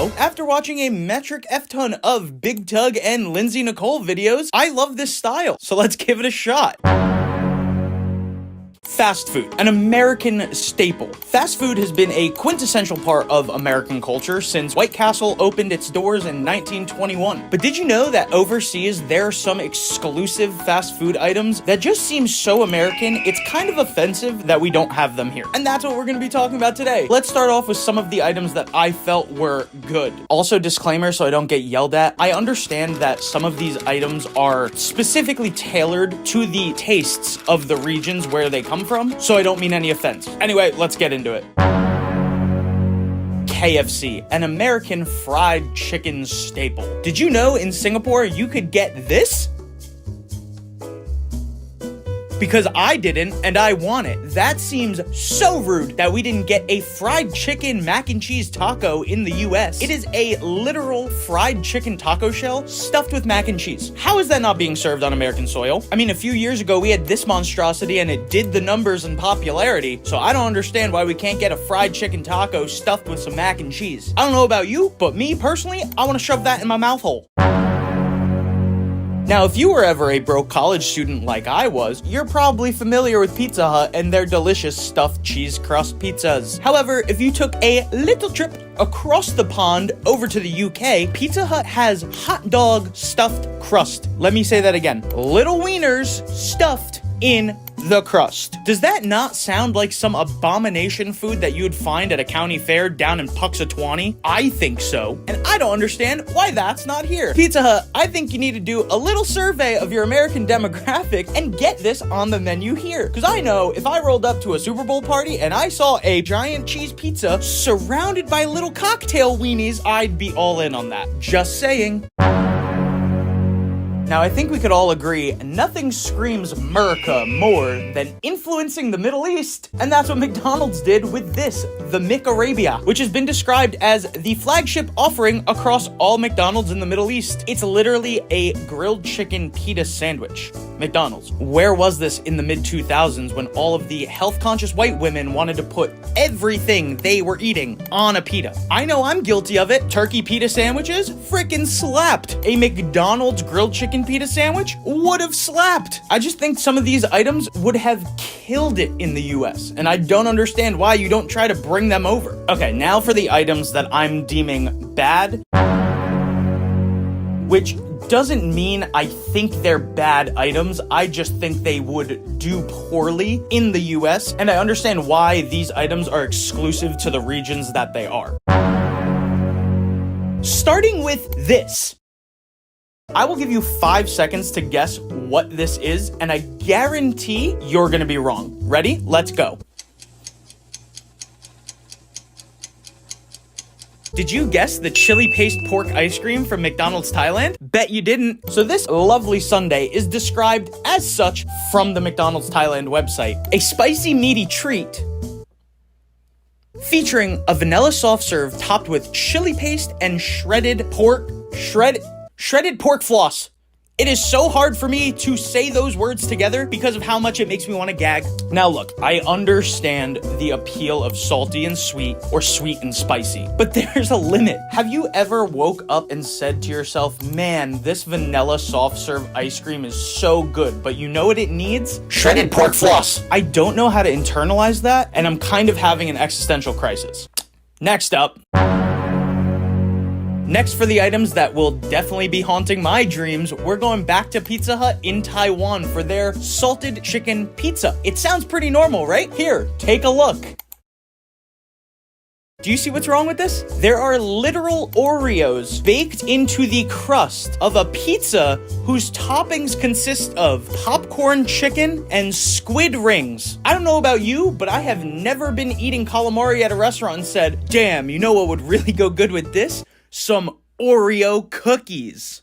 know, after watching a metric F-ton of Big Tug and Lindsay Nicole videos, I love this style, so let's give it a shot. Fast food, an American staple. Fast food has been a quintessential part of American culture since White Castle opened its doors in 1921. But did you know that overseas there are some exclusive fast food items that just seem so American, it's kind of offensive that we don't have them here. And that's what we're going to be talking about today. Let's start off with some of the items that I felt were good. Also, disclaimer so I don't get yelled at, I understand that some of these items are specifically tailored to the tastes of the regions where they come from, so I don't mean any offense. Anyway, let's get into it. KFC, an American fried chicken staple. Did you know in Singapore you could get this? Because I didn't, and I want it. That seems so rude that we didn't get a fried chicken mac and cheese taco in the US. It is a literal fried chicken taco shell stuffed with mac and cheese. How is that not being served on American soil? I mean, a few years ago, we had this monstrosity and it did the numbers in popularity, so I don't understand why we can't get a fried chicken taco stuffed with some mac and cheese. I don't know about you, but me personally, I want to shove that in my mouth hole. Now, if you were ever a broke college student like I was, you're probably familiar with Pizza Hut and their delicious stuffed cheese crust pizzas. However, if you took a little trip across the pond over to the UK, Pizza Hut has hot dog stuffed crust. Let me say that again. Little wieners stuffed in the crust. Does that not sound like some abomination food that you would find at a county fair down in Puxatawny? I think so, and I don't understand why that's not here. Pizza Hut, I think you need to do a little survey of your American demographic and get this on the menu here. Because I know if I rolled up to a Super Bowl party and I saw a giant cheese pizza surrounded by little cocktail weenies, I'd be all in on that. Just saying. Now, I think we could all agree, nothing screams America more than influencing the Middle East. And that's what McDonald's did with this, the McArabia, which has been described as the flagship offering across all McDonald's in the Middle East. It's literally a grilled chicken pita sandwich. McDonald's. Where was this in the mid-2000s when all of the health-conscious white women wanted to put everything they were eating on a pita? I know I'm guilty of it. Turkey pita sandwiches frickin' slapped. A McDonald's grilled chicken pita sandwich would have slapped. I just think some of these items would have killed it in the US, and I don't understand why you don't try to bring them over. Okay, now for the items that I'm deeming bad, which doesn't mean I think they're bad items, I just think they would do poorly in the US, and I understand why these items are exclusive to the regions that they are. Starting with this. I will give you 5 seconds to guess what this is, and I guarantee you're gonna be wrong. Ready? Let's go. Did you guess the chili paste pork ice cream from McDonald's Thailand? Bet you didn't. So this lovely sundae is described as such from the McDonald's Thailand website. A spicy meaty treat featuring a vanilla soft serve topped with chili paste and shredded pork floss. It is so hard for me to say those words together because of how much it makes me want to gag. Now look, I understand the appeal of salty and sweet or sweet and spicy, but there's a limit. Have you ever woke up and said to yourself, man, this vanilla soft serve ice cream is so good, but you know what it needs? Shredded pork floss. I don't know how to internalize that, and I'm kind of having an existential crisis. Next up. Next, for the items that will definitely be haunting my dreams, we're going back to Pizza Hut in Taiwan for their salted chicken pizza. It sounds pretty normal, right? Here, take a look. Do you see what's wrong with this? There are literal Oreos baked into the crust of a pizza whose toppings consist of popcorn chicken and squid rings. I don't know about you, but I have never been eating calamari at a restaurant and said, damn, you know what would really go good with this? Some Oreo cookies.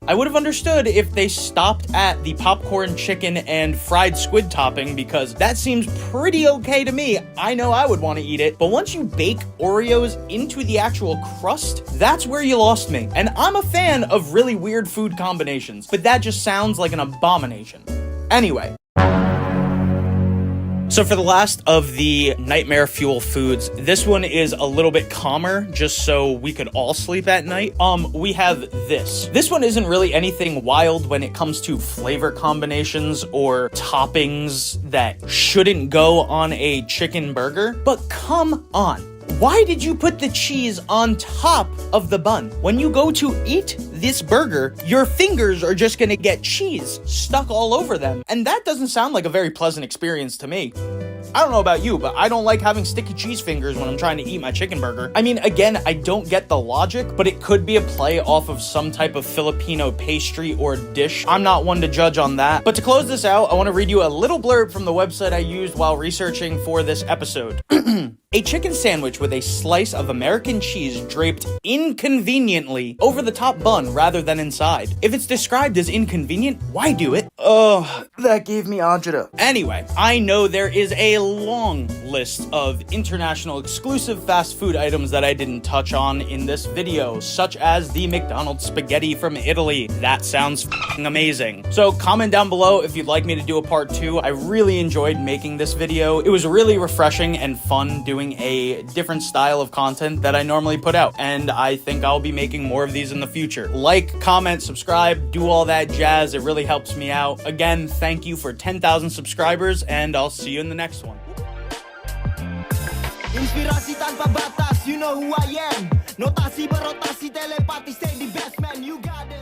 I would have understood if they stopped at the popcorn chicken and fried squid topping, because that seems pretty okay to me. I know I would want to eat it, but once you bake Oreos into the actual crust, that's where you lost me. And I'm a fan of really weird food combinations, but that just sounds like an abomination. Anyway. So for the last of the nightmare fuel foods, this one is a little bit calmer, just so we could all sleep at night. We have this. This one isn't really anything wild when it comes to flavor combinations or toppings that shouldn't go on a chicken burger, but come on. Why did you put the cheese on top of the bun? When you go to eat this burger, your fingers are just gonna get cheese stuck all over them. And that doesn't sound like a very pleasant experience to me. I don't know about you, but I don't like having sticky cheese fingers when I'm trying to eat my chicken burger. I mean, again, I don't get the logic, but it could be a play off of some type of Filipino pastry or dish. I'm not one to judge on that. But to close this out, I want to read you a little blurb from the website I used while researching for this episode. A chicken sandwich with a slice of American cheese draped inconveniently over the top bun rather than inside. If it's described as inconvenient, why do it? Oh, that gave me agita. Anyway, I know there is a long list of international exclusive fast food items that I didn't touch on in this video, such as the McDonald's spaghetti from Italy. That sounds f***ing amazing. So comment down below if you'd like me to do a part 2. I really enjoyed making this video. It was really refreshing and fun doing a different style of content that I normally put out, and I think I'll be making more of these in the future. Like, comment, subscribe, do all that jazz. It really helps me out. Again, thank you for 10,000 subscribers, and I'll see you in the next one. Inspirasi tanpa batas, you know who I am. Notasi berotasi telepati, stay the best man, you got it.